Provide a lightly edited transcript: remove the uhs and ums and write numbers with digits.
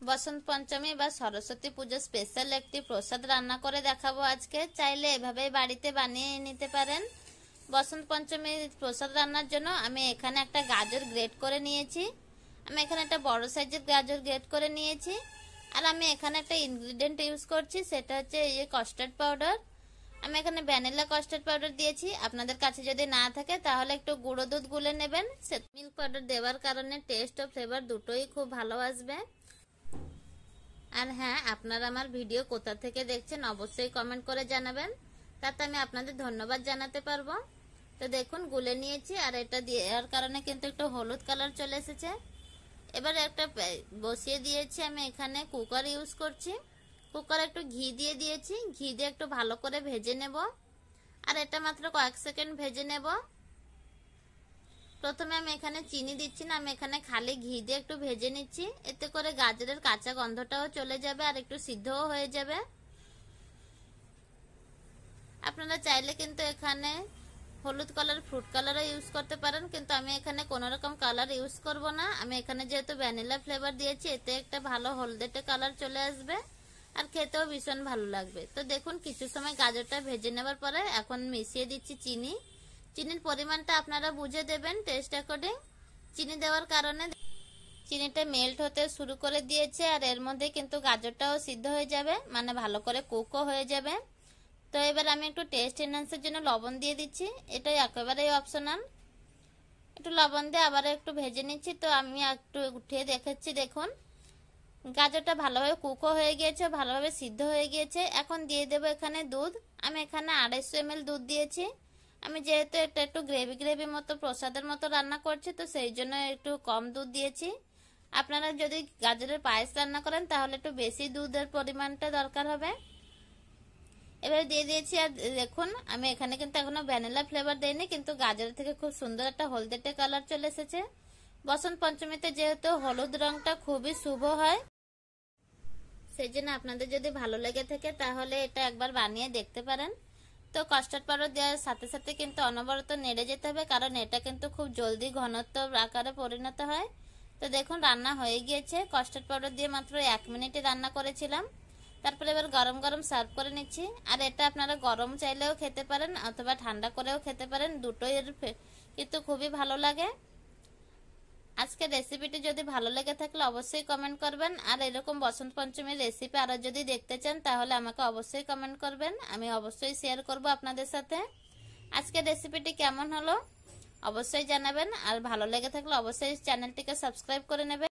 বসন্ত পঞ্চমী বা সরস্বতী পুজো স্পেশাল একটি প্রসাদ রান্না করে দেখাবো আজকে। চাইলে এভাবে বাড়িতে বানিয়ে নিতে পারেন। বসন্ত পঞ্চমীর প্রসাদ রান্নার জন্য আমি এখানে একটা গাজর গ্রেট করে নিয়েছি। আমি এখানে একটা বড় সাইজের গাজর গ্রেট করে নিয়েছি। আর আমি এখানে একটা ইনগ্রিডিয়েন্ট ইউজ করছি, সেটা হচ্ছে এই কাস্টার্ড পাউডার। আমি এখানে ভ্যানিলা কাস্টার্ড পাউডার দিয়েছি। আপনাদের কাছে যদি না থাকে তাহলে একটু গুঁড়ো দুধ গুলে নেবেন। মিল্ক পাউডার দেওয়ার কারণে টেস্ট ও ফ্লেভার দুটোই খুব ভালো আসবে। আর হ্যাঁ, আপনারা আমার ভিডিও কোথা থেকে দেখছেন অবশ্যই কমেন্ট করে জানাবেন, তাতে আমি আপনাদের ধন্যবাদ জানাতে পারবো। তো দেখুন গুলে নিয়েছি, আর এটা দেওয়ার কারণে কিন্তু একটু হলুদ কালার চলে এসেছে। এবার একটা বসিয়ে দিয়েছি, আমি এখানে কুকার ইউজ করছি। কুকারে একটু ঘি দিয়ে দিয়েছি, ঘি দিয়ে একটু ভালো করে ভেজে নেব। আর এটা মাত্র কয়েক সেকেন্ড ভেজে নেব। প্রথমে আমি এখানে চিনি দিচ্ছি না, আমি এখানে খালি ঘি দিয়ে একটু ভেজে নিচ্ছি। এতে করে গাজরের কাঁচা গন্ধটাও চলে যাবে আর একটু সিদ্ধও হয়ে যাবে। আপনারা চাইলে কিন্তু এখানে হলুদ কালার, ফ্রুট কালারও ইউজ করতে পারেন, কিন্তু আমি এখানে কোনো রকম কালার ইউজ করব না। আমি এখানে যেহেতু ভ্যানিলা ফ্লেভার দিয়েছি, এতে একটা ভালো হলদেটে কালার চলে আসবে আর খেতেও ভীষণ ভালো লাগবে। তো দেখুন কিছু সময় গাজরটা ভেজে নেবার পরে এখন মিশিয়ে দিচ্ছি চিনি। চিনির পরিমাণটা আপনারা বুঝে দেবেন টেস্ট অ্যাকর্ডিং। চিনি দেওয়ার কারণে চিনিটা মেল্ট হতে শুরু করে দিয়েছে, আর এর মধ্যে কিন্তু গাজরটাও সিদ্ধ হয়ে যাবে, মানে ভালো করে কুকও হয়ে যাবে। তো এবার আমি একটু টেস্ট এনহান্সের জন্য লবণ দিয়ে দিচ্ছি। এটা একেবারেই অপশনাল। একটু লবণ দিয়ে আবার একটু ভেজে নিচ্ছি। তো আমি একটু উঠিয়ে দেখাচ্ছি, দেখুন গাজরটা ভালোভাবে কুকও হয়ে গিয়েছে, ভালোভাবে সিদ্ধ হয়ে গিয়েছে। এখন দিয়ে দেবো এখানে দুধ। আমি এখানে 250 ml দুধ দিয়েছি। আমি যেহেতু এটা একটু গ্রেভি গ্রেভি মতো প্রসাদের মতো রান্না করছি, তো সেই জন্য একটু কম দুধ দিয়েছি। আপনারা যদি গাজরের পায়েস রান্না করেন তাহলে একটু বেশি দুধের পরিমাণটা দরকার হবে। এবারে দিয়ে দিয়েছি। আর দেখুন আমি এখানে কিন্তু এখনো ভ্যানিলা ফ্লেভার দেইনি, কিন্তু গাজরের থেকে খুব সুন্দর একটা হলদেটে কালার চলে এসেছে। বসন্ত পঞ্চমীতে যেহেতু হলুদ রংটা খুবই শুভ হয়, সেই জন্য আপনাদের যদি ভালো লেগে থাকে তাহলে এটা একবার বানিয়ে দেখতে পারেন। তো কাস্টার্ড পাউডার দেওয়ার সাথে সাথে কিন্তু অনবরত নেড়ে যেতে হবে, কারণ এটা কিন্তু খুব জলদি ঘনত্ব আকারে পরিণত হয়। তো দেখুন রান্না হয়ে গিয়েছে। কাস্টার্ড পাউডার দিয়ে মাত্র 1 মিনিটে রান্না করেছিলাম। তারপরে এবার গরম গরম সার্ভ করে নিচ্ছি। আর এটা আপনারা গরম চাইলেও খেতে পারেন অথবা ঠান্ডা করেও খেতে পারেন, দুটোই কিন্তু খুবই ভালো লাগে। আজকের রেসিপিটি যদি ভালো লেগে থাকলে অবশ্যই কমেন্ট করবেন। আর এরকম বসন্ত পঞ্চমীর রেসিপি আরো যদি দেখতে চান তাহলে আমাকে অবশ্যই কমেন্ট করবেন, আমি অবশ্যই শেয়ার করব আপনাদের সাথে। আজকের রেসিপিটি কেমন হলো অবশ্যই জানাবেন, আর ভালো লেগে থাকলে অবশ্যই চ্যানেলটিকে সাবস্ক্রাইব করে নেবেন।